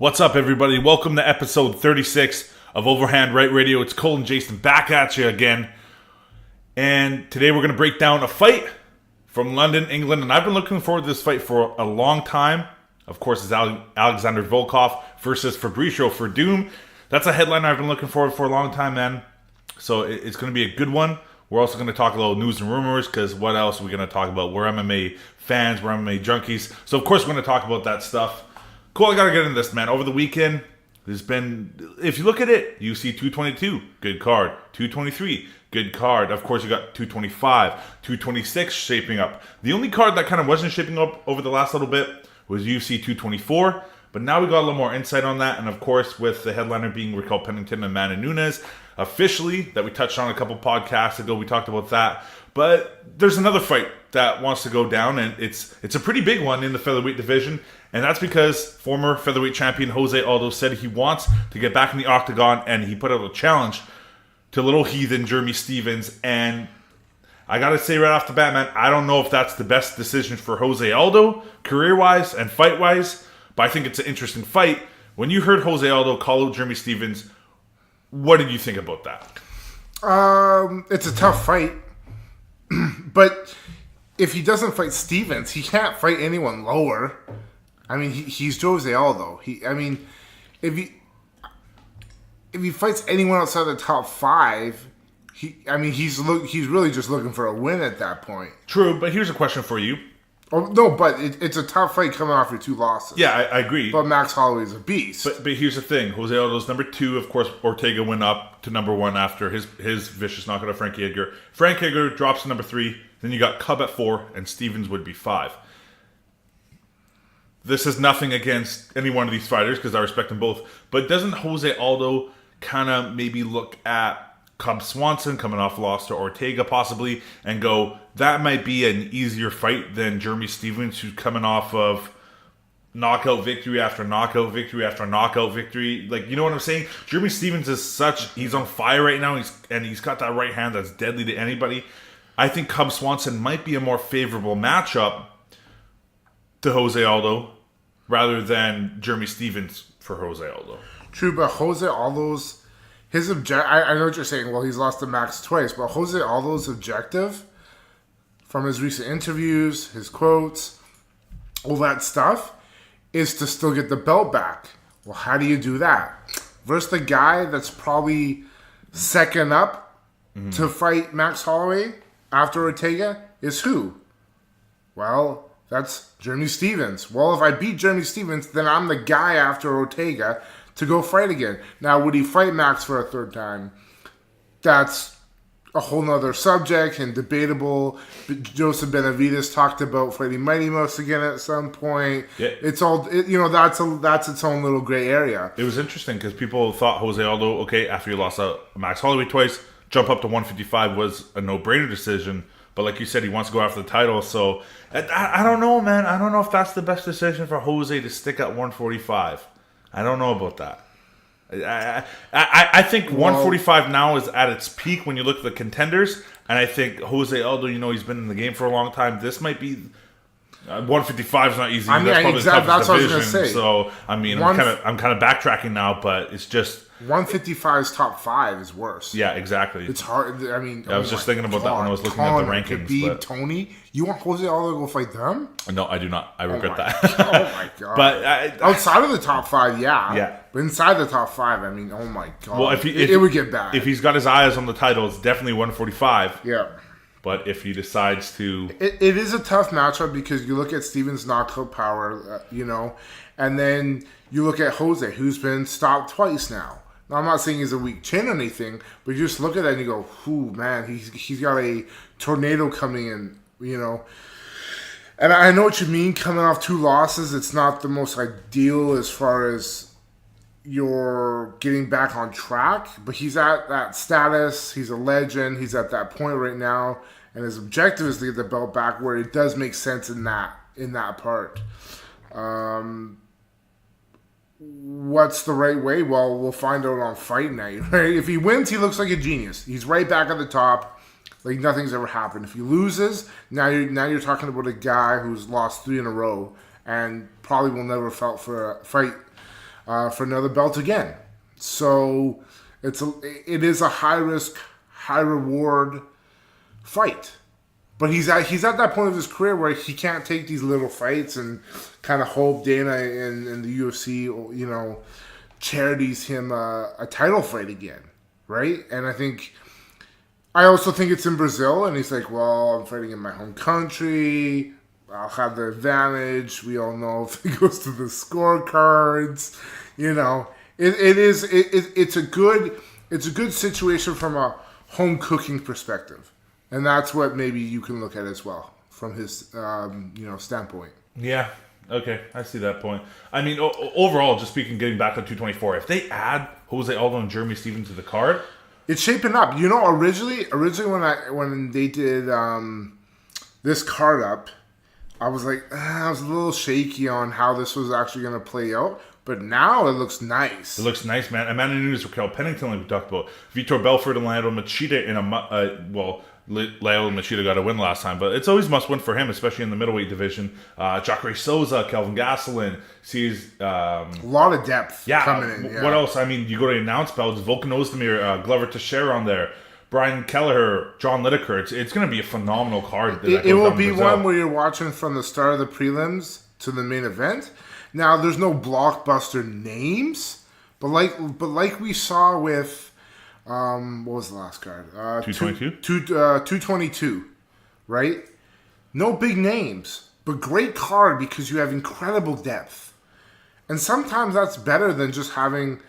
What's up, everybody? Welcome to episode 36 of Overhand Right Radio. It's Cole and Jason back at you again. And today we're going to break down a fight from London, England. And I've been looking forward to this fight for a long time. Of course, it's Alexander Volkov versus Fabricio Werdum. That's a headline I've been looking forward for a long time, man. So it's going to be a good one. We're also going to talk a little news and rumors, because what else are we going to talk about? We're MMA fans, we're MMA junkies. So of course we're going to talk about that stuff. Cool, I got to get into this, man. Over the weekend, there's been, if you look at it, UFC 222, good card. 223, good card. Of course, you got 225, 226 shaping up. The only card that kind of wasn't shaping up over the last little bit was UFC 224. But now we got a little more insight on that. And of course, with the headliner being Raquel Pennington and Amanda Nunes, officially, that we touched on a couple podcasts ago, we talked about that. But there's another fight that wants to go down, and it's a pretty big one in the featherweight division. And that's because former featherweight champion Jose Aldo said he wants to get back in the octagon, and he put out a challenge to little heathen Jeremy Stephens. And I gotta say right off the bat, man, I don't know if that's the best decision for Jose Aldo, career-wise and fight-wise, but I think it's an interesting fight. When you heard Jose Aldo call out Jeremy Stephens, what did you think about that? It's a tough fight, but if he doesn't fight Stephens, he can't fight anyone lower. I mean, he's Jose Aldo. If he fights anyone outside the top five, he's really just looking for a win at that point. True, but here's a question for you. Oh, no, but it's a tough fight coming off your two losses. Yeah, I agree. But Max Holloway's a beast. But here's the thing. Jose Aldo's number 2. Of course, Ortega went up to number 1 after his vicious knockout of Frankie Edgar. Frank Edgar drops to number 3. Then you got Cub at 4, and Stephens would be 5. This is nothing against any one of these fighters, because I respect them both. But doesn't Jose Aldo kind of maybe look at Cub Swanson coming off loss to Ortega possibly and go, that might be an easier fight than Jeremy Stephens, who's coming off of knockout victory after knockout victory after knockout victory? Like, you know what I'm saying? Jeremy Stephens is he's on fire right now, he's got that right hand that's deadly to anybody. I think Cub Swanson might be a more favorable matchup to Jose Aldo rather than Jeremy Stephens for Jose Aldo. True, but Jose Aldo's I know what you're saying. Well, he's lost to Max twice, but Jose Aldo's objective from his recent interviews, his quotes, all that stuff, is to still get the belt back. Well, how do you do that? Versus the guy that's probably second up to fight Max Holloway after Ortega is who? Well, that's Jeremy Stephens. Well, if I beat Jeremy Stephens, then I'm the guy after Ortega to go fight again. Now, would he fight Max for a third time? That's a whole nother subject and debatable. Joseph Benavidez talked about fighting Mighty Mouse again at some point. Yeah. That's its own little gray area. It was interesting because people thought Jose Aldo, okay, after he lost Max Holloway twice, jump up to 155 was a no-brainer decision. But like you said, he wants to go after the title. So I don't know, man. I don't know if that's the best decision for Jose to stick at 145. I don't know about that. I think 145 now is at its peak when you look at the contenders, and I think Jose Aldo, he's been in the game for a long time. This might be 155 is not easy. That's probably the toughest division. So I'm kind of backtracking now, but it's just 155's top 5 is worse. Yeah, exactly. It's hard. I was just thinking about that when I was looking at the rankings. Khabib, Tony, you want Jose Aldo to go fight them? No, I do not. I regret that. Oh my god! But outside of the top 5, yeah. But inside the top 5, oh my god. Well, it would get bad. If he's got his eyes on the title, it's definitely 145. Yeah. But if he decides to... It is a tough matchup because you look at Stephens' knockout power, and then you look at Jose, who's been stopped twice now. Now, I'm not saying he's a weak chin or anything, but you just look at that and you go, "Ooh, man, he's got a tornado coming in," And I know what you mean. Coming off 2 losses, it's not the most ideal as far as you're getting back on track. But he's at that status. He's a legend. He's at that point right now, and his objective is to get the belt back, where it does make sense in that part. What's the right way? Well, we'll find out on fight night, right? If he wins, he looks like a genius. He's right back at the top, like nothing's ever happened. If he loses, now you're talking about a guy who's lost 3 in a row and probably will never fight for another belt again. So it is a high risk, high reward fight. But he's at that point of his career where he can't take these little fights and kind of hope Dana and the UFC, charities him a title fight again, right? And I also think it's in Brazil, and he's like, well, I'm fighting in my home country. I'll have the advantage. We all know if he goes to the scorecards, it's a good situation from a home cooking perspective. And that's what maybe you can look at as well from his, standpoint. Yeah. Okay. I see that point. I mean, overall, just speaking, getting back to 224, if they add Jose Aldo and Jeremy Stephens to the card, it's shaping up. Originally when they did this card up, I was like, I was a little shaky on how this was actually going to play out. But now it looks nice. It looks nice, man. Amanda Nunes, Raquel Pennington, like we talked about. Vitor Belfort and Leandro Machida in Leo Machida got a win last time, but it's always must win for him, especially in the middleweight division. Jacare Souza, Kelvin Gastelum, sees a lot of depth coming in. Yeah. What else? I mean, you go to announced belts, Volkan Ozdemir, Glover Teixeira on there, Brian Kelleher, John Lineker. It's going to be a phenomenal card. It will be one where you're watching from the start of the prelims to the main event. Now, there's no blockbuster names, but like we saw with. What was the last card? 222? 222, right? No big names, but great card because you have incredible depth. And sometimes that's better than just having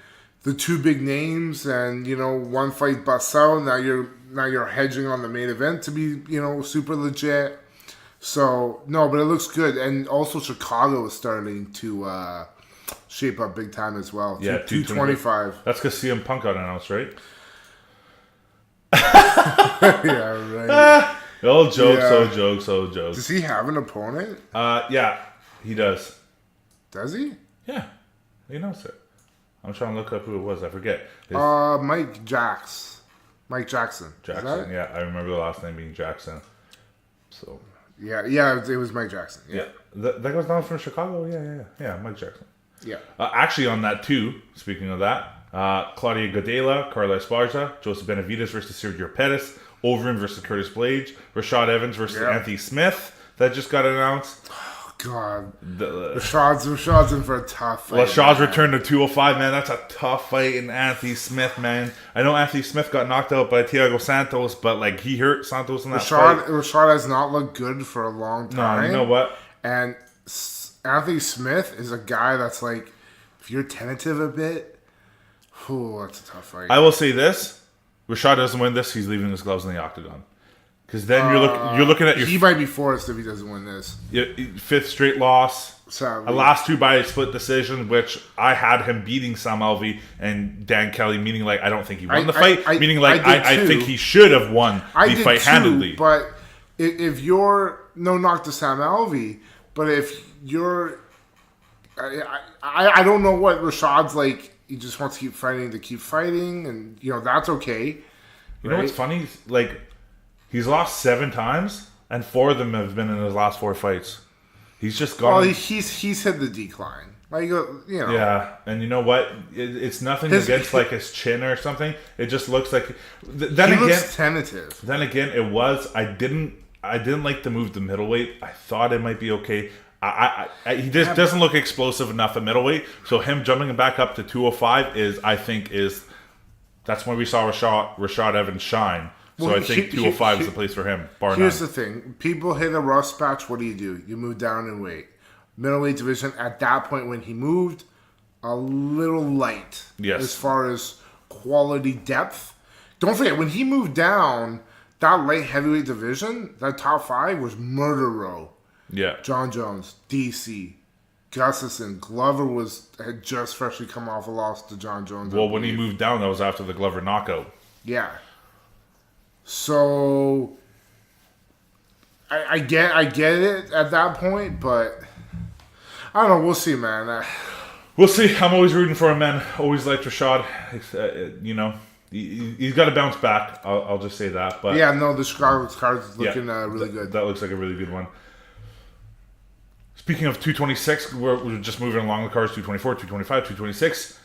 the two big names and, one fight busts out. Now you're hedging on the main event to be, super legit. So, no, but it looks good. And also Chicago is starting to shape up big time as well. Yeah, 225. That's because CM Punk got announced, right? Yeah, right. Old jokes, old jokes. Does he have an opponent? Yeah, he does. Does he? Yeah, he knows it. I'm trying to look up who it was. I forget. Mike Jackson. Jackson, yeah. I remember the last name being Jackson. So. Yeah, it was Mike Jackson. Yeah. That goes down from Chicago? Yeah, Mike Jackson. Yeah. Actually, on that too, speaking of that, Claudia Godela, Carla Esparza, Joseph Benavidez versus Sergio Pettis, Overeem versus Curtis Blades, Rashad Evans versus Anthony Smith, that just got announced. Oh, God. Rashad's in for a tough fight. Rashad's return to 205, man. That's a tough fight in Anthony Smith, man. I know Anthony Smith got knocked out by Thiago Santos, but he hurt Santos in that fight. Rashad has not looked good for a long time. No, you know what? And Anthony Smith is a guy that's if you're tentative a bit, that's a tough fight. I will say this: Rashad doesn't win this, he's leaving his gloves in the octagon. Because then you're looking at he might be forced if he doesn't win this. Fifth straight loss. Sadly. A last two by a split decision, which I had him beating Sam Alvey and Dan Kelly, meaning I don't think he won the fight. I think he should have won the fight handedly. But if you're no knock to Sam Alvey, but if you're, I don't know what Rashad's like. He just wants to keep fighting, and that's okay. You know what's funny? He's lost 7 times, and 4 of them have been in his last 4 fights. He's just gone. Well, he's hit the decline. Yeah, and you know what? It's nothing against his chin or something. It just looks like. He looks tentative. Then again, it was. I didn't like the move to middleweight. I thought it might be okay. He just doesn't look explosive enough at middleweight. So him jumping back up to 205 is that's when we saw Rashad Evans shine. So I think 205 is the place for him. Here's the thing: people hit a rough patch. What do? You move down in weight. Middleweight division at that point when he moved, a little light. Yes. As far as quality depth. Don't forget when he moved down, that light heavyweight division, that top 5 was murder row. Yeah. John Jones, DC, Gustafson, Glover had just freshly come off a loss to John Jones. Well, when he moved down, that was after the Glover knockout. Yeah. So I get it at that point, but I don't know. We'll see, man. We'll see. I'm always rooting for him, man. Always liked Rashad. He's got to bounce back. I'll just say that. But yeah, no, the Chicago card's looking really good. That looks like a really good one. Speaking of 226, we're just moving along the cards. 224, 225, 226.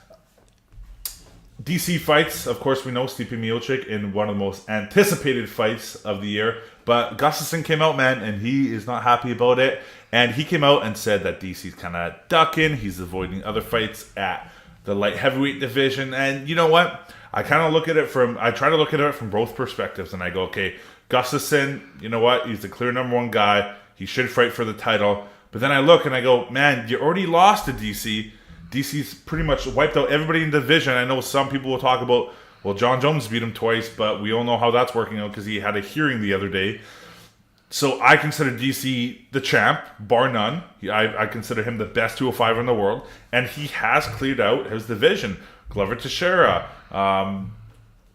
DC fights, of course, we know Stipe Mocic in one of the most anticipated fights of the year. But Gustafsson came out, man, and he is not happy about it. And he came out and said that DC's kind of ducking. He's avoiding other fights at the light heavyweight division. And you know what? I try to look at it from both perspectives. And I go, okay, Gustafsson, you know what? He's the clear number one guy. He should fight for the title. But then I look and I go, man, you already lost to DC. DC's pretty much wiped out everybody in the division. I know some people will talk about, well, John Jones beat him twice, but we all know how that's working out because he had a hearing the other day. So I consider DC the champ, bar none. I consider him the best 205 in the world, and he has cleared out his division. Glover Teixeira,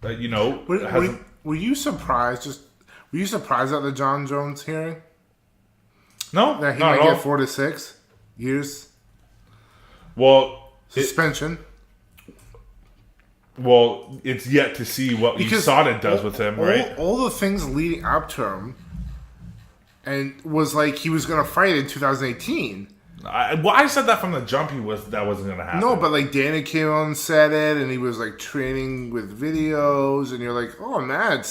Were you surprised? Were you surprised at the John Jones hearing? No, that he not might at all. get 4 to 6 years. Well, suspension. It's yet to see what USADA does with him, right? All the things leading up to him, and was like he was going to fight in 2018. I said that from the jump. That wasn't going to happen. No, but like Danny came on and said it, and he was like training with videos, and you're like, oh man,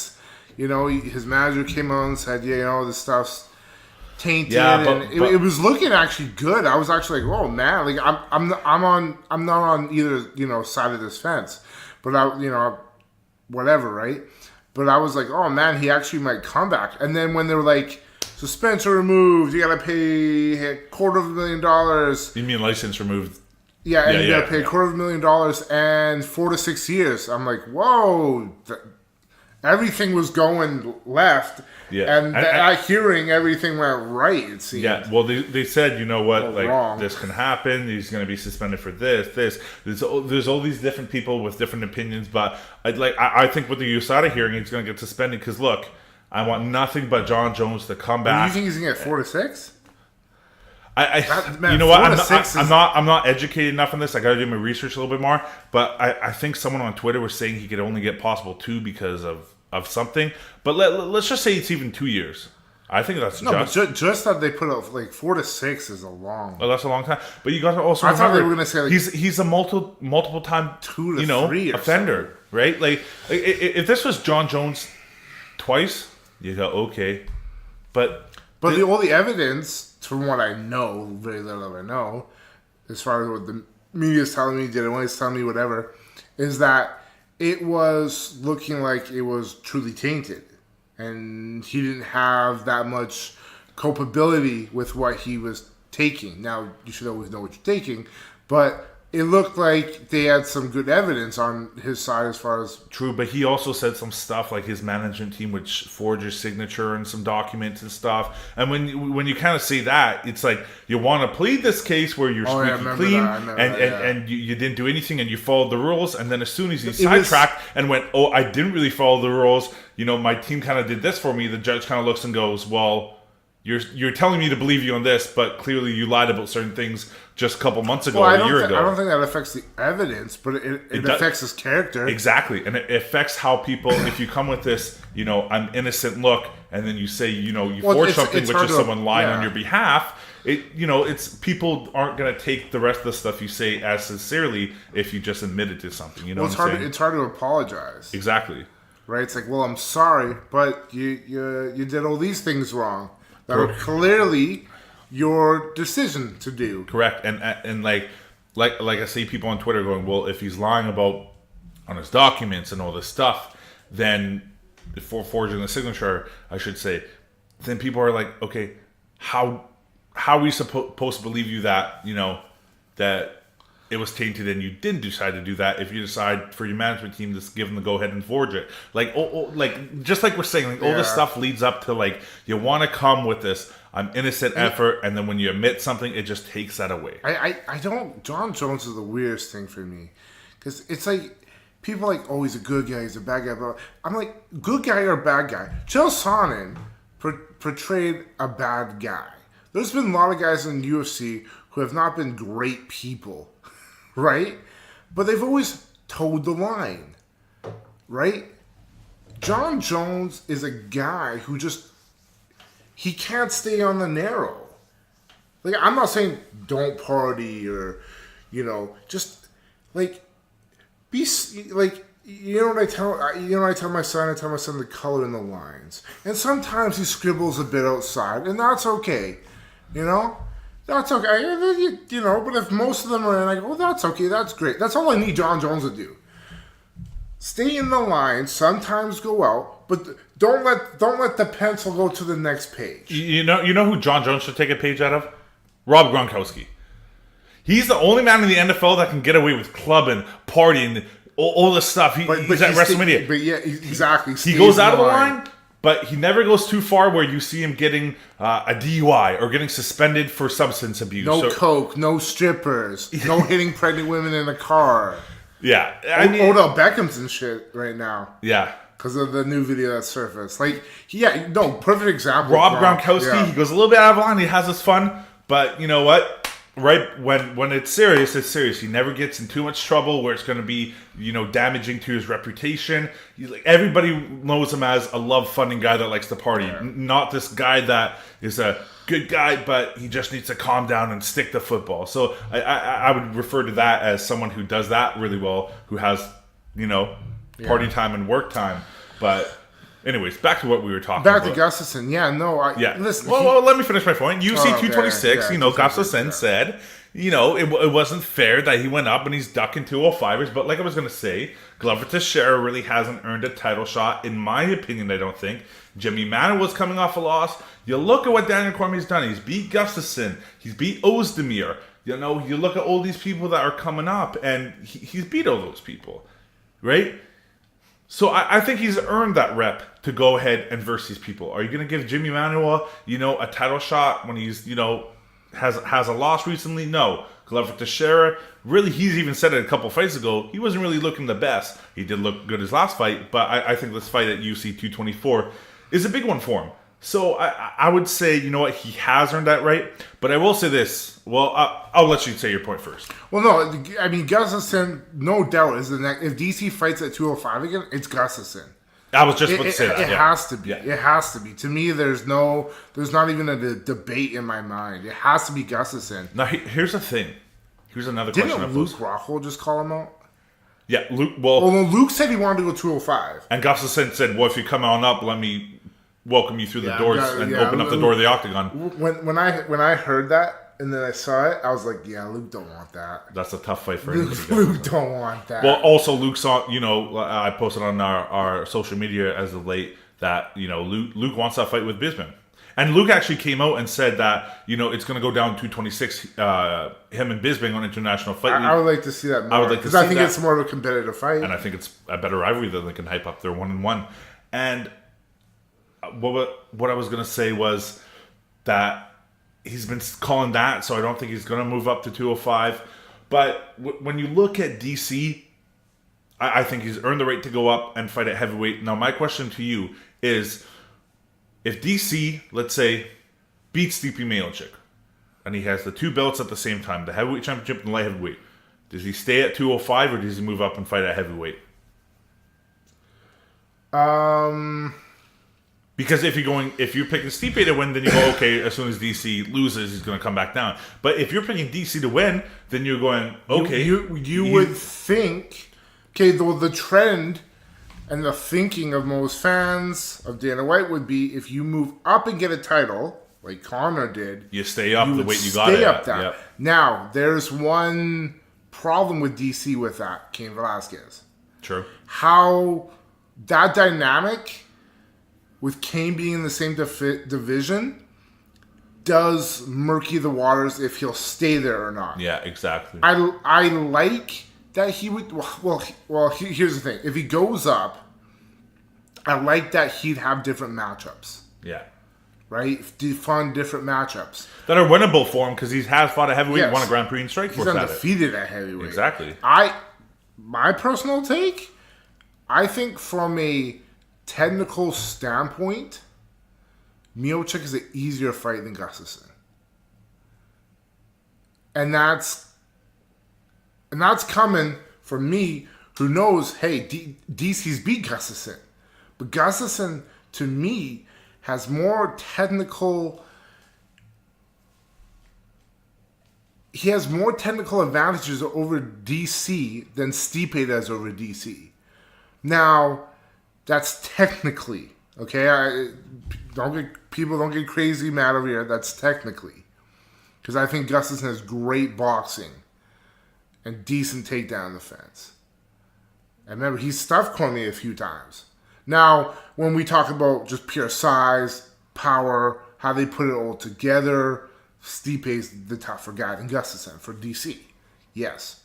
his manager came on and said, yeah, this stuff's tainted, it was looking actually good. I was actually like, oh man, like I'm not on either side of this fence, but whatever, right? But I was like, oh man, he actually might come back. And then when they were like, suspension removed, you gotta pay $250,000. You mean license removed? Yeah, and you gotta pay $250,000 and 4 to 6 years. I'm like, whoa, everything was going left. Yeah, and that hearing, everything went right, it seemed. Yeah, well, they said, you know what, wrong. This can happen. He's going to be suspended for this. There's all these different people with different opinions, but I think with the USADA hearing, he's going to get suspended because, look, I want nothing but John Jones to come back. You think he's going to get 4 to 6? You know what? I'm not educated enough on this. I got to do my research a little bit more. But I think someone on Twitter was saying he could only get possible 2 because of something. But let's just say it's even 2 years. I think that's but just that they put up like 4 to 6 is a long. Oh, that's a long time. But you got to also remember, they were going to say he's a multiple time 2 to 3 offender, right? Like if this was John Jones twice, you go okay, but all the evidence, from what I know, very little I know, as far as what the media is telling me, Daniel's telling me, whatever, is that it was looking like it was truly tainted. And he didn't have that much culpability with what he was taking. Now, you should always know what you're taking. But it looked like they had some good evidence on his side as far as... True, but he also said some stuff like his management team would forge his signature and some documents and stuff. And when you kind of say that, it's like you want to plead this case where you're squeaky clean and you didn't do anything and you followed the rules. And then as soon as he sidetracked and went, oh, I didn't really follow the rules, my team kind of did this for me, the judge kind of looks and goes, well... You're telling me to believe you on this, but clearly you lied about certain things just a couple months ago or a year ago. I don't think that affects the evidence, but it affects his character. Exactly. And it affects how people, if you come with this, I'm innocent look, and then you say, you forged something, which is someone lying on your behalf, it's people aren't going to take the rest of the stuff you say as sincerely if you just admitted to something. It's hard to apologize. Exactly. Right? It's like, well, I'm sorry, but you did all these things wrong. That are clearly your decision to do. Correct, and like I see people on Twitter going, well, if he's lying about on his documents and all this stuff, then for forging the signature, I should say, then people are like, okay, how are we supposed to believe you that that it was tainted and you didn't decide to do that if you decide for your management team to give them the go ahead and forge it? Just like we're saying, all this stuff leads up to you want to come with this I'm innocent effort, and then when you admit something, it just takes that away. I don't. John Jones is the weirdest thing for me, because it's like people are like, oh, he's a good guy, he's a bad guy, but I'm like, good guy or bad guy? Chael Sonnen portrayed a bad guy. There's been a lot of guys in UFC who have not been great people. Right? But they've always toed the line. Right? John Jones is a guy who he can't stay on the narrow. Like, I'm not saying don't party or, just, like, be, like, you know what I tell my son? I tell my son to color in the lines. And sometimes he scribbles a bit outside, and that's okay. That's okay. But if most of them are in, I go, well, that's okay. That's great. That's all I need John Jones to do. Stay in the line. Sometimes go out, but don't let the pencil go to the next page. You know who John Jones should take a page out of? Rob Gronkowski. He's the only man in the NFL that can get away with clubbing, partying, all this stuff. He's at WrestleMania. But yeah, exactly. He goes out of the line, but he never goes too far where you see him getting a DUI or getting suspended for substance abuse. No coke, no strippers, no hitting pregnant women in the car. Yeah. Odell Beckham's and shit right now. Yeah. Because of the new video that surfaced. Perfect example. Rob Gronkowski, he goes a little bit out of line. He has his fun. But you know what? Right when it's serious, it's serious. He never gets in too much trouble where it's going to be, damaging to his reputation. Everybody knows him as a love-funding guy that likes to party. Yeah. Not this guy that is a good guy, but he just needs to calm down and stick to football. So I would refer to that as someone who does that really well, who has, party time and work time. But anyways, back to what we were talking about. Back to Gustafsson. Listen. Well, let me finish my point. UFC 226, yeah, Gustafsson said, it wasn't fair that he went up and he's ducking 205ers. But like I was going to say, Glover Teixeira really hasn't earned a title shot, in my opinion, I don't think. Jimmy Manuwa was coming off a loss. You look at what Daniel Cormier's done. He's beat Gustafsson. He's beat Ozdemir. You look at all these people that are coming up, and he's beat all those people, right? So I think he's earned that rep to go ahead and verse these people. Are you going to give Jimmy Manuwa, a title shot when he's, has a loss recently? No. Glover Teixeira, really, he's even said it a couple fights ago, he wasn't really looking the best. He did look good his last fight, but I think this fight at UFC 224 is a big one for him. So I would say, he has earned that right. But I will say this. Well, I'll let you say your point first. Well, no, I mean, Gustafsson, no doubt, is the next. If DC fights at 205 again, it's Gustafsson. I was just about to say that. It has to be. Yeah. It has to be. To me, there's not even a debate in my mind. It has to be Gustafsson. Now, here's the thing. Here's another question. Didn't Luke Rockhold just call him out? Yeah, Luke. Well, Luke said he wanted to go 205. And Gustafsson said, well, if you come on up, let me welcome you through the doors and open up the door of the octagon. When I heard that and then I saw it, I was like, yeah, Luke don't want that. That's a tough fight for anybody. Luke don't want that. Well, also Luke saw, I posted on our social media as of late that, Luke wants that fight with Bisping. And Luke actually came out and said that, it's going to go down 226, him and Bisping on International Fight League. I would like to see that more. I would like to see because I think it's more of a competitive fight. And I think it's a better rivalry that they can hype up their 1-1. And what I was going to say was that he's been calling that, so I don't think he's going to move up to 205. But when you look at DC, I think he's earned the right to go up and fight at heavyweight. Now, my question to you is, if DC, let's say, beats Stipe Mocic, and he has the two belts at the same time, the heavyweight championship and the light heavyweight, does he stay at 205 or does he move up and fight at heavyweight? Because if you're picking Stipe to win, then you go, okay, as soon as DC loses, he's going to come back down. But if you're picking DC to win, then you're going, okay. You would think, okay, though the trend and the thinking of most fans of Dana White would be if you move up and get a title, like Conor did, you stay up the weight you got it at. Yep. Now, there's one problem with DC with that, Cain Velasquez. True. How that dynamic with Cain being in the same division does murky the waters if he'll stay there or not. Yeah, exactly. I like that he would. Well, here's the thing. If he goes up, I like that he'd have different matchups. Yeah. Right? Find different matchups that are winnable for him because he has fought a heavyweight, won a Grand Prix in Strikeforce. He's undefeated at heavyweight. Exactly. My personal take, I think from a technical standpoint, Mocic is an easier fight than Gustafsson. And that's coming from me, who knows, hey, DC's beat Gustafsson. But Gustafsson, to me, has more technical he has more technical advantages over DC than Stipe does over DC. Now, that's technically, okay? People don't get crazy mad over here. That's technically. Because I think Gustafsson has great boxing and decent takedown defense. And remember, he's stuffed Cormier a few times. Now, when we talk about just pure size, power, how they put it all together, Stipe's the tougher guy than Gustafsson for DC. Yes.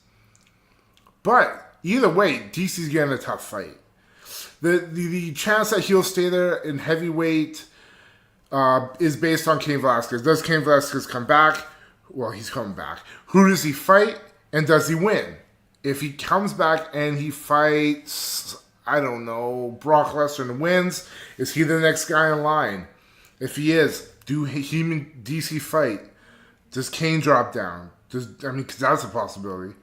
But either way, DC's getting a tough fight. The chance that he'll stay there in heavyweight is based on Cain Velasquez. Does Cain Velasquez come back? Well, he's coming back. Who does he fight? And does he win? If he comes back and he fights, I don't know, Brock Lesnar and wins, is he the next guy in line? If he is, do he and DC fight? Does Cain drop down? Because that's a possibility.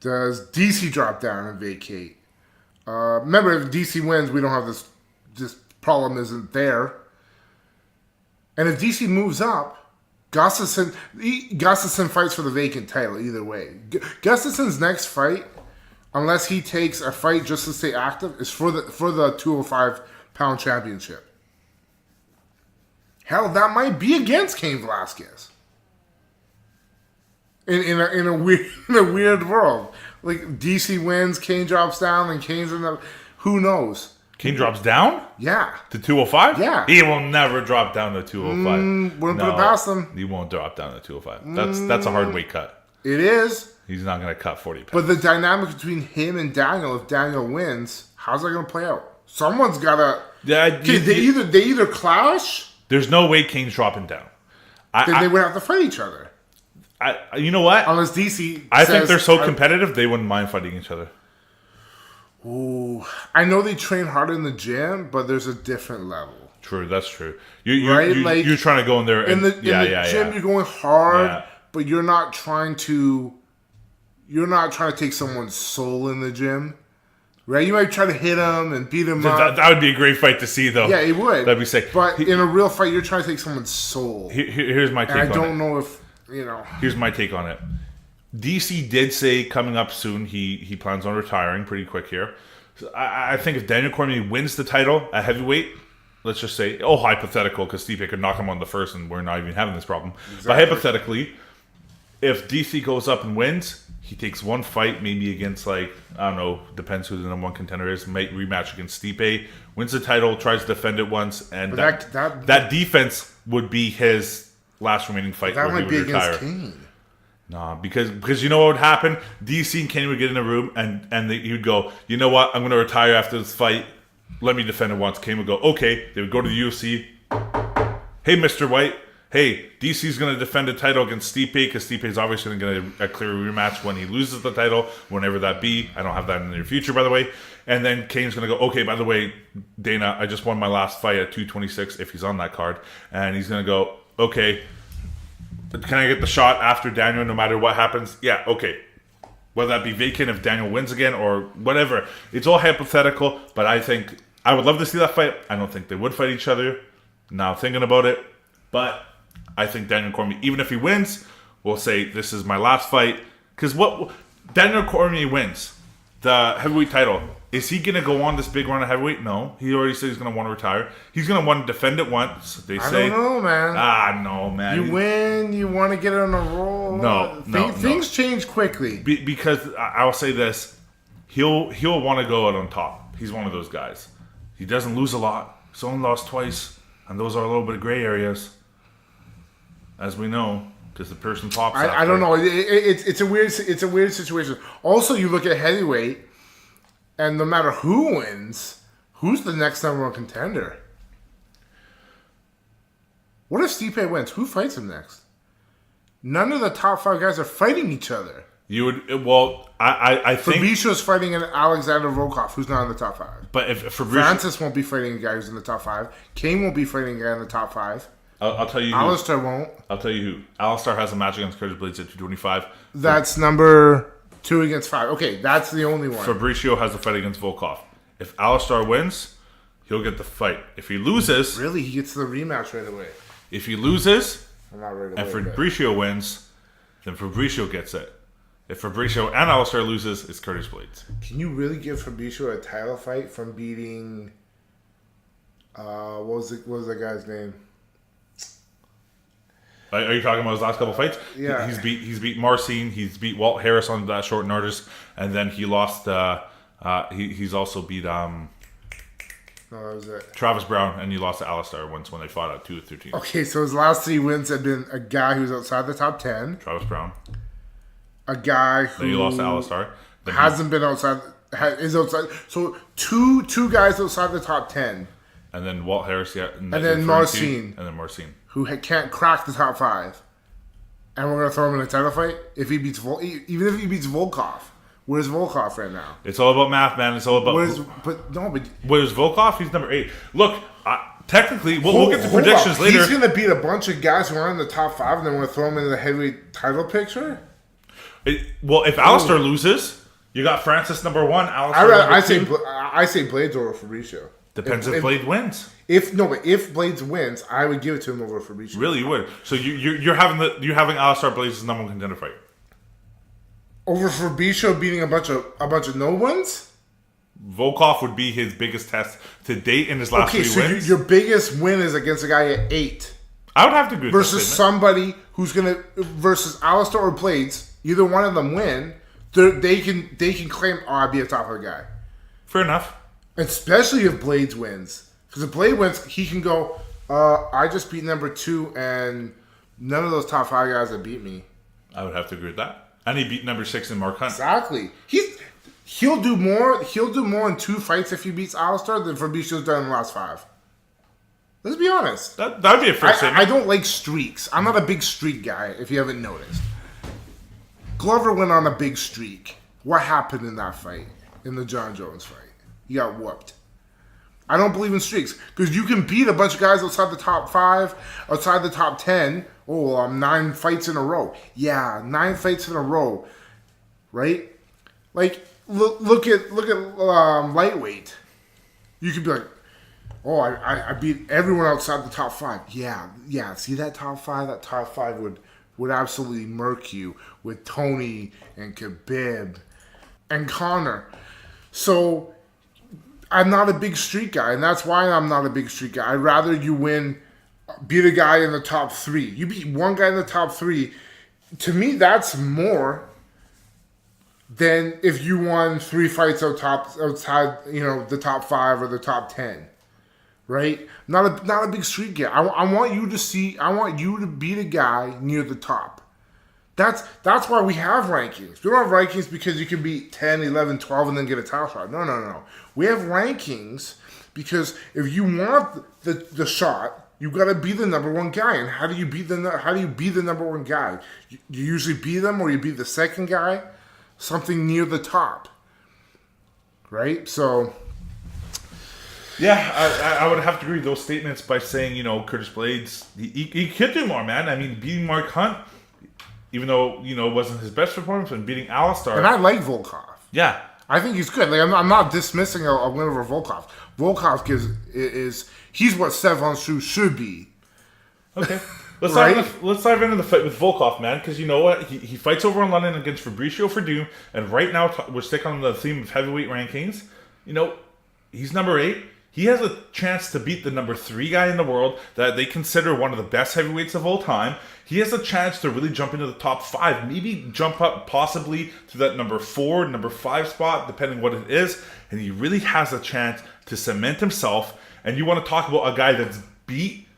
Does DC drop down and vacate? Remember, if DC wins, we don't have this problem isn't there. And if DC moves up, Gustafsson fights for the vacant title either way. Gustafsson's next fight, unless he takes a fight just to stay active, is for the 205-pound championship. Hell, that might be against Cain Velasquez. In a weird world, like DC wins, Cain drops down, and Cain's in the. Who knows? Cain drops down? Yeah. To 205? Yeah. He will never drop down to 205. Wouldn't put it past him. He won't drop down to 205. That's a hard weight cut. It is. He's not going to cut 40 pounds. But the dynamic between him and Daniel, if Daniel wins, how's that going to play out? Someone's got to. Yeah, they either clash. There's no way Cain's dropping down. Then they would have to fight each other. You know what? Unless DC. I think they're so competitive, they wouldn't mind fighting each other. Ooh, I know they train hard in the gym, but there's a different level. True, that's true. You're trying to go in there. And, in the gym, you're going hard, but you're not trying to take someone's soul in the gym. Right? You might try to hit him and beat him up. That would be a great fight to see, though. Yeah, it would. That'd be sick. But in a real fight, you're trying to take someone's soul. Here's my take on it. And I don't know if, Here's my take on it. DC did say coming up soon he plans on retiring pretty quick here. So I think if Daniel Cormier wins the title at heavyweight, let's just say, hypothetical, because Stipe could knock him on the first and we're not even having this problem. Exactly. But hypothetically, if DC goes up and wins, he takes one fight, maybe against, I don't know, depends who the number one contender is, might rematch against Stipe, wins the title, tries to defend it once, and that defense would be his last remaining fight where he would retire. Against Cain. Nah, because you know what would happen? DC and Cain would get in a room and he would go, you know what? I'm going to retire after this fight. Let me defend it once. Cain would go, okay. They would go to the UFC. Hey, Mr. White. Hey, DC's going to defend the title against Stipe because Stipe is obviously going to get a clear rematch when he loses the title, whenever that be. I don't have that in the near future, by the way. And then Cain's going to go, okay, by the way, Dana, I just won my last fight at 226 if he's on that card. And he's going to go, okay, can I get the shot after Daniel no matter what happens? Yeah, okay. Whether that be vacant if Daniel wins again or whatever. It's all hypothetical, but I think I would love to see that fight. I don't think they would fight each other. Now thinking about it. But I think Daniel Cormier, even if he wins, will say this is my last fight. Because what Daniel Cormier wins the heavyweight title. Is he going to go on this big run of heavyweight? No. He already said he's going to want to retire. He's going to want to defend it once. They say. I don't know, man. No, man. You win. You want to get on a roll. No. Things change quickly. Because I'll say this. He'll want to go out on top. He's one of those guys. He doesn't lose a lot. He's only lost twice. And those are a little bit of gray areas. As we know. Because the person pops out. I don't know. It's a weird situation. Also, you look at heavyweight. And no matter who wins, who's the next number one contender? What if Stipe wins? Who fights him next? None of the top 5 guys are fighting each other. You would, well, I think Fabricio's fighting an Alexander Volkov, who's not in the top 5. But if Fabricio, Francis won't be fighting a guy who's in the top 5. Cain won't be fighting a guy in the top 5. I'll tell you who. Alistair won't. I'll tell you who. Alistair has a match against Curtis Blades at 225. That's number 2 against 5. Okay, that's the only one. Fabricio has a fight against Volkov. If Alistair wins, he'll get the fight. If he loses... Really? He gets the rematch right away. If he loses, not right away, and Fabricio wins, then Fabricio gets it. If Fabricio and Alistair loses, it's Curtis Blades. Can you really give Fabricio a title fight from beating? What was the guy's name? Are you talking about his last couple fights? Yeah. He's beat Marcin. He's beat Walt Harris on that short notice, and then he lost. He's also beat No, that was it. Travis Brown, and he lost to Alistair once when they fought at 2-13. Okay, so his last 3 wins have been a guy who's outside the top 10, Travis Brown. a guy who Then he lost to Alistair. Then hasn't been outside. Is outside. So two guys outside the top 10. And then Walt Harris, yeah. And then Marcin. And then Marcin. Who can't crack the top 5. And we're going to throw him in a title fight? If he beats even if he beats Volkov. Where's Volkov right now? It's all about math, man. It's all about... Where's Volkov? He's number 8. Look, technically, we'll get to predictions later. He's going to beat a bunch of guys who aren't in the top 5 and then we're going to throw him into the heavyweight title picture? If Alistair loses, you got Francis number 1. I say Blades over Fabricio. Depends if Blades wins. If Blades wins, I would give it to him over Fabricio. Really, you would. So you're having Alistair Blades' number 1 contender fight over Fabricio beating a bunch of no ones. Volkov would be his biggest test to date in his last 3 wins. Okay, so your biggest win is against a guy at 8. I would have to agree with versus somebody who's versus Alistair or Blades. Either one of them win, they can claim, I'd be a top 5 guy. Fair enough. Especially if Blades wins. Because if Blade wins, he can go, I just beat number 2 and none of those top 5 guys that beat me. I would have to agree with that. And he beat number 6 in Mark Hunt. Exactly. He'll do more in 2 fights if he beats Alistair than Fabricio's done in the last 5. Let's be honest. That'd be a fair statement. I don't like streaks. I'm not a big streak guy, if you haven't noticed. Glover went on a big streak. What happened in that fight? In the John Jones fight? He got whooped. I don't believe in streaks. Because you can beat a bunch of guys outside the top 5, outside the top 10. 9 fights in a row. Yeah, 9 fights in a row. Right? Like, look at lightweight. You could be like, I beat everyone outside the top 5. Yeah. See that top 5? That top 5 would absolutely murk you with Tony and Khabib and Conor. So I'm not a big streak guy, and that's why I'm not a big streak guy. I'd rather you beat a guy in the top 3. You beat one guy in the top 3. To me, that's more than if you won 3 fights outside, the top 5 or the top 10. Right? Not a big streak guy. I want you to beat a guy near the top. That's why we have rankings. We don't have rankings because you can beat 10, 11, 12 and then get a title shot. No. We have rankings because if you want the shot, you got to be the number 1 guy. And how do you be the number 1 guy? You usually beat them or you beat the second guy, something near the top. Right? So yeah, I would have to agree with those statements by saying, Curtis Blades, he could do more, man. I mean, beating Mark Hunt, even though, it wasn't his best performance, and beating Alistair. And I like Volkov. Yeah. I think he's good. Like, I'm not dismissing a win over Volkov. Volkov he's what Stephon Struve should be. Okay. Let's dive into the fight with Volkov, man, because you know what? He fights over in London against Fabricio Werdum, and right now, we're sticking on the theme of heavyweight rankings. He's number 8. He has a chance to beat the number 3 guy in the world that they consider one of the best heavyweights of all time. He has a chance to really jump into the top 5, maybe jump up possibly to that number 4, number 5 spot, depending what it is. And he really has a chance to cement himself. And you want to talk about a guy that's beat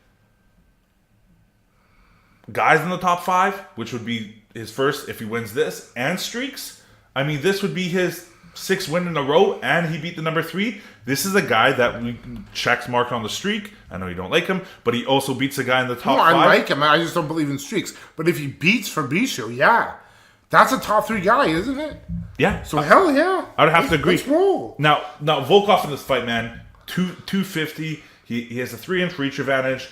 guys in the top 5, which would be his first if he wins this, and streaks. I mean, this would be his 6th win in a row, and he beat the number 3. This is a guy that checks mark on the streak. I know you don't like him, but he also beats a guy in the top 5. I like him. I just don't believe in streaks. But if he beats Fabricio, that's a top 3 guy, isn't it? Yeah. So hell yeah. I would have to agree. Let's roll. Now Volkov in this fight, man, 250. He has a 3-inch reach advantage.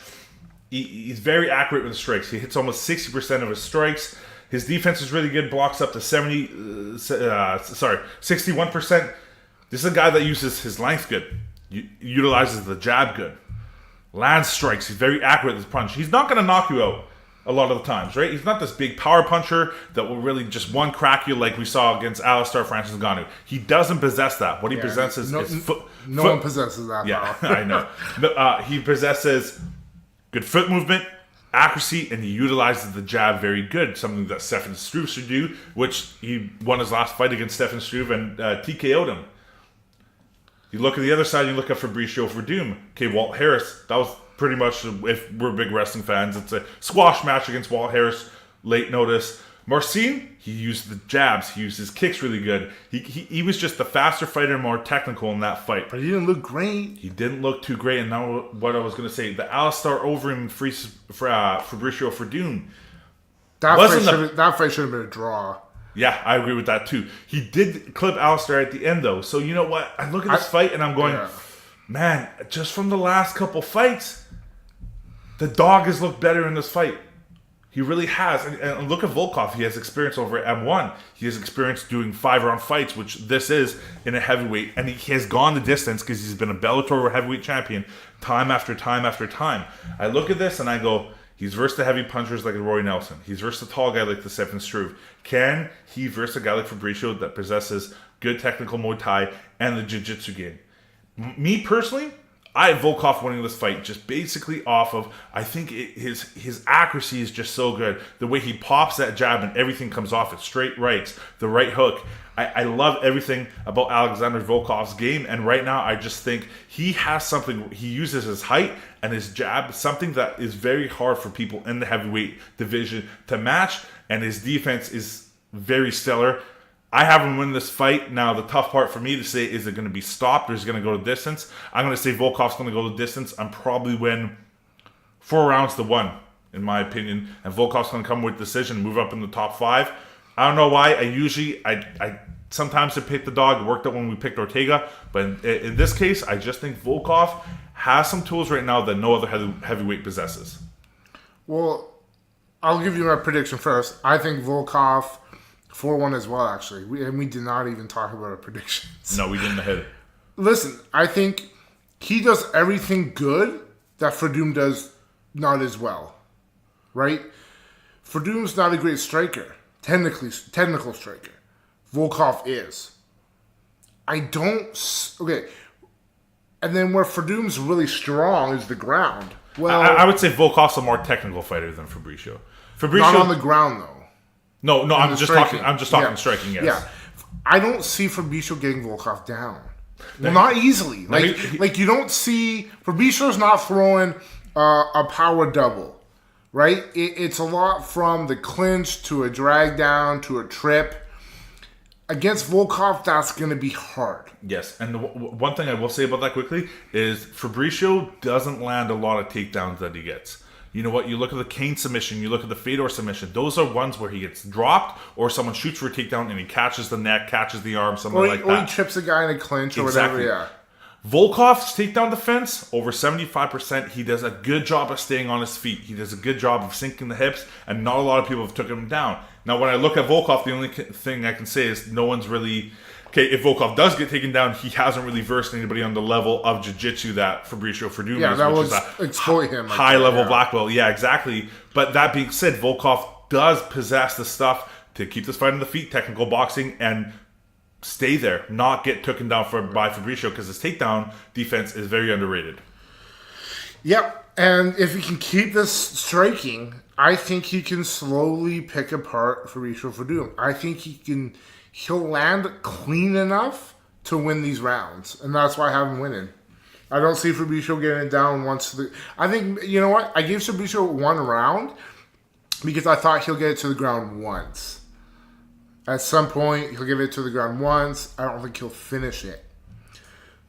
He's very accurate with the strikes. He hits almost 60% of his strikes. His defense is really good, blocks up to 61%. This is a guy that uses his length good, utilizes the jab good, lands strikes. He's very accurate with his punch. He's not going to knock you out. a lot of the times, right? He's not this big power puncher that will really just one crack you like we saw against Alistair Francis Ngannou. He doesn't possess that. What he possesses is foot. No one possesses that. Yeah, I know. He possesses good foot movement, accuracy, and he utilizes the jab very good. Something that Stefan Struve should do, which he won his last fight against Stefan Struve and TKO'd him. You look at the other side, you look at Fabricio Werdum. Okay, Walt Harris, that was pretty much, if we're big wrestling fans, it's a squash match against Walt Harris, late notice. Marcin, he used the jabs, he used his kicks really good. He was just the faster fighter, more technical in that fight. But he didn't look great. He didn't look too great, and now what I was going to say, the Alistair Overeem Fabricio Werdum. That fight should have been a draw. Yeah, I agree with that too. He did clip Alistair at the end though. So you know what? I look at this fight and I'm going, man, just from the last couple fights, the dog has looked better in this fight. He really has. And look at Volkov. He has experience over at M1. He has experience doing 5-round fights, which this is in a heavyweight. And he has gone the distance because he's been a Bellator heavyweight champion time after time after time. I look at this and I go, he's versed the heavy punchers like Roy Nelson. He's versed the tall guy like the Stefan Struve. Can he verse a guy like Fabricio that possesses good technical Muay Thai and the Jiu-Jitsu game? Me personally, I have Volkov winning this fight just basically off of, I think his accuracy is just so good. The way he pops that jab and everything comes off it. Straight rights, the right hook. I love everything about Alexander Volkov's game. And right now, I just think he has something. He uses his height and his jab, something that is very hard for people in the heavyweight division to match. And his defense is very stellar. I have him win this fight. Now, the tough part for me to say, is it going to be stopped or is it going to go to distance? I'm going to say Volkov's going to go to distance. I'm probably win 4 rounds to 1, in my opinion. And Volkov's going to come with decision, move up in the top 5. I don't know why. I sometimes pick the dog. It worked out when we picked Ortega. But in this case, I just think Volkov has some tools right now that no other heavyweight possesses. Well, I'll give you my prediction first. I think Volkov 4-1 as well, actually. We did not even talk about our predictions. No, we didn't hit it. Listen, I think he does everything good that Werdum does not as well. Right? Werdum's not a great striker. Technical striker. Volkov is. Okay. And then where Werdum's really strong is the ground. Well, I would say Volkov's a more technical fighter than Fabricio. Not on the ground, though. No, I'm just talking striking, yes. Yeah. I don't see Fabricio getting Volkov down. Well, not easily. Like you don't see... Fabricio's not throwing a power double, right? It's a lot from the clinch to a drag down to a trip. Against Volkov, that's going to be hard. Yes, and the one thing I will say about that quickly is Fabricio doesn't land a lot of takedowns that he gets. You know what? You look at the Kane submission, you look at the Fedor submission. Those are ones where he gets dropped or someone shoots for a takedown and he catches the neck, catches the arm, something like that. Or he trips a guy in a clinch or whatever, yeah. Volkov's takedown defense, over 75%, he does a good job of staying on his feet. He does a good job of sinking the hips, and not a lot of people have taken him down. Now, when I look at Volkov, the only thing I can say is no one's really... Okay, if Volkov does get taken down, he hasn't really versed anybody on the level of jiu-jitsu that Fabricio Werdum is, which is a high-level black belt. Yeah, exactly. But that being said, Volkov does possess the stuff to keep this fight on the feet, technical boxing, and stay there, not get taken down by Fabricio, because his takedown defense is very underrated. Yep, and if he can keep this striking, I think he can slowly pick apart Fabricio Werdum. I think he'll land clean enough to win these rounds, and that's why I have him winning. I don't see Fabricio getting it down once. I think, you know what? I gave Fabricio 1 round because I thought he'll get it to the ground once. At some point, he'll give it to the ground once. I don't think he'll finish it.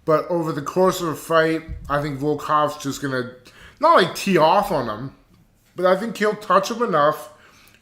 But over the course of a fight, I think Volkov's just going to, not like tee off on him, but I think he'll touch him enough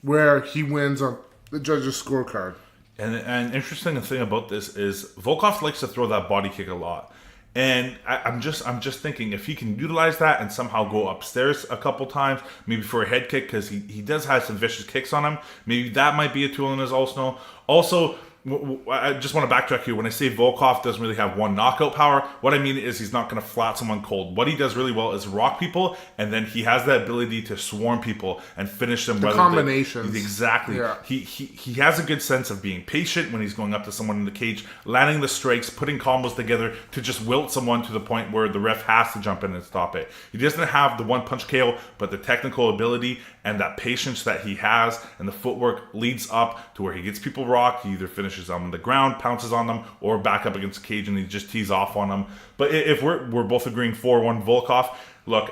where he wins on the judge's scorecard. And an interesting thing about this is Volkov likes to throw that body kick a lot. And I'm just thinking if he can utilize that and somehow go upstairs a couple times, maybe for a head kick, because he does have some vicious kicks on him. Maybe that might be a tool in his arsenal. Also, I just want to backtrack here. When I say Volkov doesn't really have one knockout power, what I mean is he's not going to flat someone cold. What he does really well is rock people, and then he has that ability to swarm people and finish them. The combinations. Exactly. Yeah. He has a good sense of being patient when he's going up to someone in the cage, landing the strikes, putting combos together to just wilt someone to the point where the ref has to jump in and stop it. He doesn't have the one-punch KO, but the technical ability and that patience that he has and the footwork leads up to where he gets people rocked. He either finishes them on the ground, pounces on them, or back up against the cage and he just tees off on them. But if we're both agreeing 4-1 Volkov, look,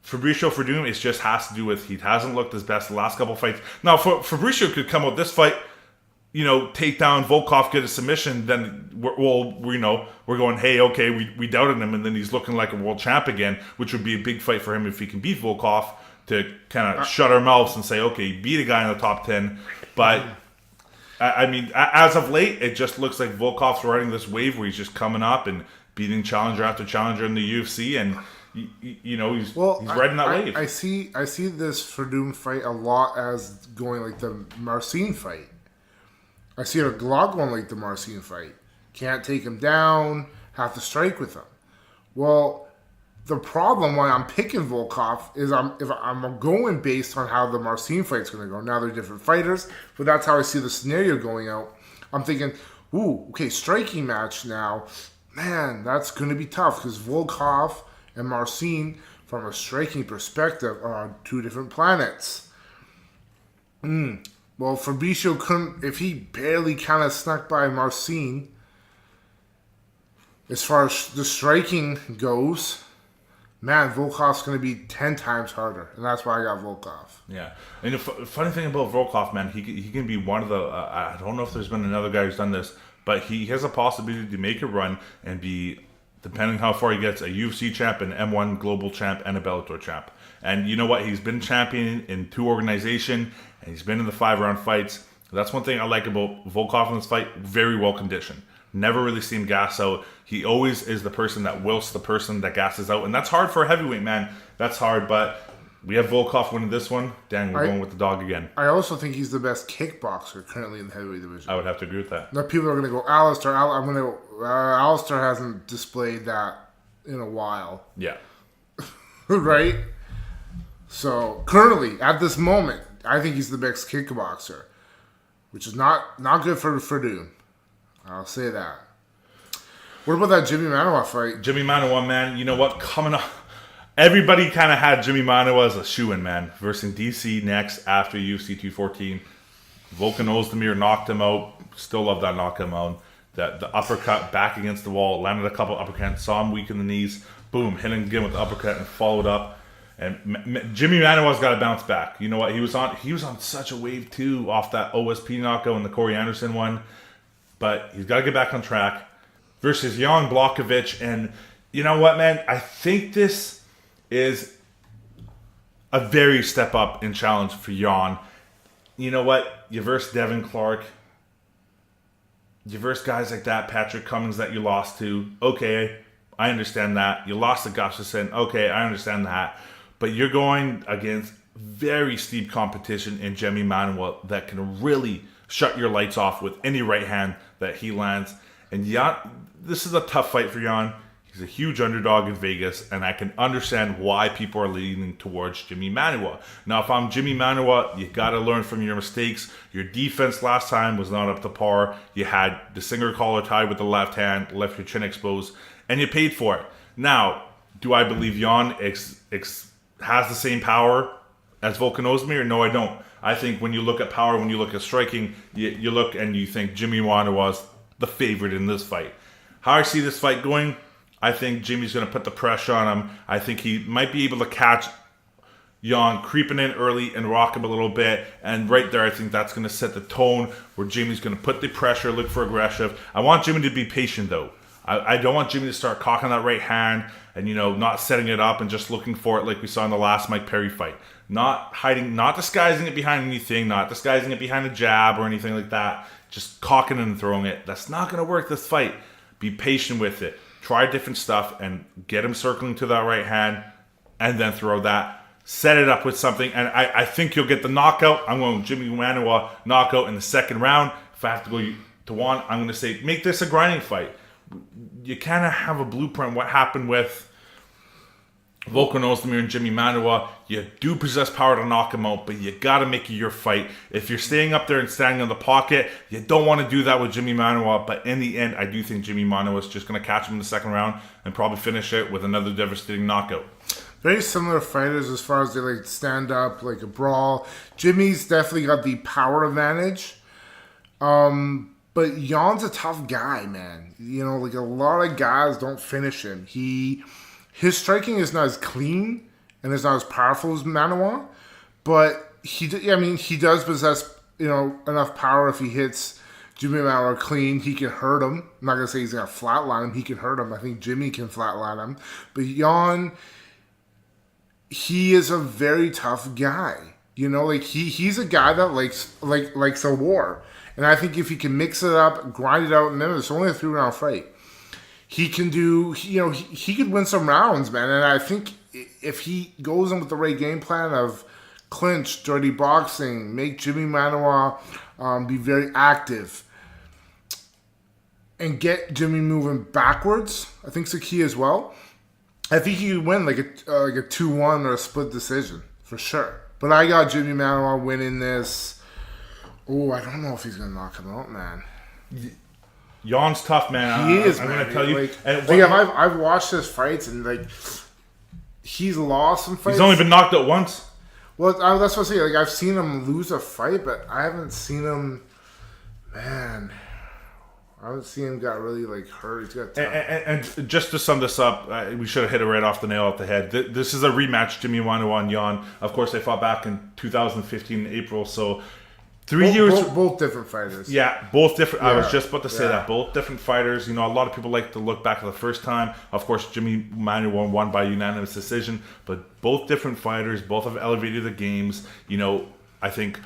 Fabricio Werdum, it just has to do with he hasn't looked his best the last couple fights. Now, Fabricio could come out this fight, take down Volkov, get a submission, then we're going, hey, okay, we doubted him, and then he's looking like a world champ again, which would be a big fight for him if he can beat Volkov, to kind of shut our mouths and say, okay, beat a guy in the top 10. But I mean, as of late, it just looks like Volkov's riding this wave where he's just coming up and beating challenger after challenger in the UFC, and he's riding that wave. I see this Werdum fight a lot as going like the Marcin fight. I see it a lot going like the Marcin fight. Can't take him down, have to strike with him. Well, the problem why I'm picking Volkov is I'm going based on how the Marcin fight's going to go. Now they're different fighters, but that's how I see the scenario going out. I'm thinking, ooh, okay, striking match now. Man, that's going to be tough because Volkov and Marcin, from a striking perspective, are on two different planets. Well, Fabricio couldn't, if he barely kind of snuck by Marcin, as far as the striking goes, man, Volkov's going to be 10 times harder, and that's why I got Volkov. Yeah, and the funny thing about Volkov, man, he can be one of the. I don't know if there's been another guy who's done this, but he has a possibility to make a run and be, depending how far he gets, a UFC champ, an M1 global champ, and a Bellator champ. And you know what? He's been champion in 2 organizations, and he's been in the 5-round fights. That's one thing I like about Volkov in this fight. Very well conditioned. Never really seen gas out. He always is the person that wilts the person that gasses out. And that's hard for a heavyweight, man. That's hard, but we have Volkov winning this one. Dan, we're going with the dog again. I also think he's the best kickboxer currently in the heavyweight division. I would have to agree with that. Now, people are going to go, Alistair. I'm going to go, Alistair hasn't displayed that in a while. Yeah. Right? So, currently, at this moment, I think he's the best kickboxer, which is not good for Werdum. I'll say that. What about that Jimmy Manuwa fight? Jimmy Manuwa, man, you know what? Coming up, everybody kind of had Jimmy Manuwa as a shoo-in, man. Versus DC next after UFC 214. Volkan Ozdemir knocked him out. Still love that knock him out. The uppercut back against the wall. Landed a couple uppercuts. Saw him weak in the knees. Boom. Hit him again with the uppercut and followed up. And Jimmy Manuwa's got to bounce back. You know what? He was on such a wave too off that OSP knockout and the Corey Anderson one. But he's got to get back on track versus Jan Blachowicz. And you know what, man? I think this is a very step up in challenge for Jan. You know what? You verse Devin Clark. You verse guys like that, Patrick Cummins that you lost to. Okay, I understand that. You lost to Gufstasson. Okay, I understand that. But you're going against very steep competition in Jimmy Manuwa that can really shut your lights off with any right hand that he lands. And Jan, this is a tough fight for Jan. He's a huge underdog in Vegas, and I can understand why people are leaning towards Jimmy Manuwa. Now, if I'm Jimmy Manuwa, you got to learn from your mistakes. Your defense last time was not up to par. You had the Singer collar tied with the left hand, left your chin exposed, and you paid for it. Now, do I believe Jan has the same power as Volkan Ozdemir? No, I don't. I think when you look at power, when you look at striking, you look and you think Jimmy Manuwa's the favorite in this fight. How I see this fight going, I think Jimmy's going to put the pressure on him. I think he might be able to catch Jan creeping in early and rock him a little bit. And right there, I think that's going to set the tone where Jimmy's going to put the pressure, look for aggressive. I want Jimmy to be patient, though. I don't want Jimmy to start cocking that right hand and, not setting it up and just looking for it like we saw in the last Mike Perry fight. Not hiding, not disguising it behind anything, not disguising it behind a jab or anything like that. Just cocking it and throwing it. That's not going to work this fight. Be patient with it. Try different stuff and get him circling to that right hand and then throw that. Set it up with something. And I think you'll get the knockout. I'm going Jimmy Manuwa knockout in the second round. If I have to go to Juan, I'm going to say make this a grinding fight. You kind of have a blueprint. What happened with Volkov Ozdemir and Jimmy Manuwa, you do possess power to knock him out, but you got to make it your fight. If you're staying up there and standing in the pocket, you don't want to do that with Jimmy Manuwa, but in the end, I do think Jimmy Manuwa is just going to catch him in the second round and probably finish it with another devastating knockout. Very similar fighters as far as they like stand up, like a brawl. Jimmy's definitely got the power advantage. But Jan's a tough guy, man. You know, like a lot of guys don't finish him. His striking is not as clean and is not as powerful as Manuwa, but he does possess, you know, enough power. If he hits Jimmy Manuwa clean, he can hurt him. I'm not gonna say he's gonna flatline him. He can hurt him. I think Jimmy can flatline him. But Jan, he is a very tough guy. You know, like he's a guy that likes a war. And I think if he can mix it up, grind it out, and then it's only a 3-round fight. He can do, you know, he could win some rounds, man. And I think if he goes in with the right game plan of clinch, dirty boxing, make Jimmy Manuwa be very active, and get Jimmy moving backwards, I think is the key as well. I think he could win like a 2-1 or a split decision for sure. But I got Jimmy Manuwa winning this. Oh, I don't know if he's gonna knock him out, man. Jan's tough, man. He is, I'm man. gonna tell you. I've watched his fights and like he's lost some fights. He's only been knocked out once. Well, that's what I say. Like I've seen him lose a fight, but I haven't seen him. Man, I haven't seen him got really like hurt. He's got and just to sum this up, we should have hit it right off the nail at the head. This is a rematch, Jimmy Manuwa and Jan. Of course, they fought back in 2015 in April, so. 3 years. Both different fighters. Yeah, both different. Yeah. I was just about to say that. Both different fighters. You know, a lot of people like to look back at the first time. Of course, Jimmy Manuwa won by unanimous decision. But both different fighters. Both have elevated the games. You know, I think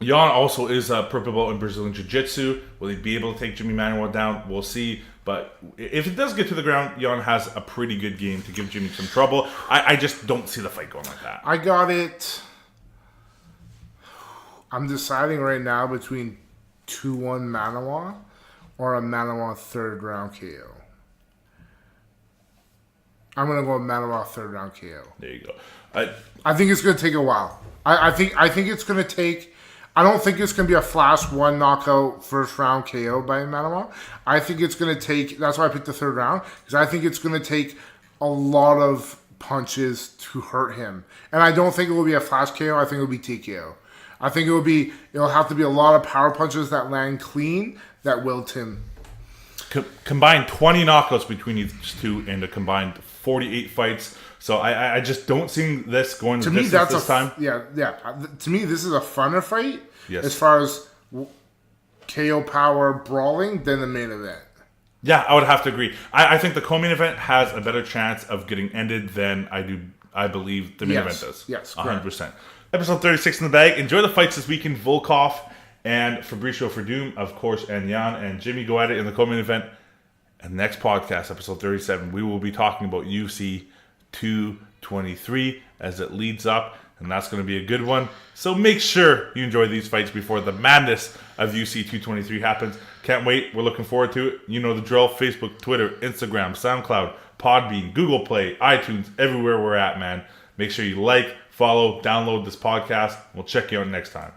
Jan also is a purple belt in Brazilian Jiu-Jitsu. Will he be able to take Jimmy Manuwa down? We'll see. But if it does get to the ground, Jan has a pretty good game to give Jimmy some trouble. I just don't see the fight going like that. I got it. I'm deciding right now between 2-1 Manuwa or a Manuwa 3rd round KO. I'm gonna go with Manuwa 3rd round KO. There you go. I think it's gonna take a while. I think it's gonna take. I don't think it's gonna be a flash 1 knockout 1st round KO by Manuwa. I think it's gonna take. That's why I picked the 3rd round, because I think it's gonna take a lot of punches to hurt him, and I don't think it will be a flash KO. I think it will be TKO. I think it'll have to be a lot of power punches that land clean that wilt him. Combined 20 knockouts between these two and a combined 48 fights. So I just don't see this going to me this time. Yeah. To me, this is a funner fight. Yes. As far as KO power brawling than the main event. Yeah, I would have to agree. I think the co-main event has a better chance of getting ended than I believe the main event does. Yes, 100%. Episode 36 in the bag. Enjoy the fights this weekend. Volkov and Fabricio Werdum, of course, and Jan and Jimmy go at it in the co-main event. And next podcast, episode 37, we will be talking about UFC 223 as it leads up. And that's going to be a good one. So make sure you enjoy these fights before the madness of UFC 223 happens. Can't wait. We're looking forward to it. You know the drill. Facebook, Twitter, Instagram, SoundCloud, Podbean, Google Play, iTunes, everywhere we're at, man. Make sure you like, follow, download this podcast. We'll check you out next time.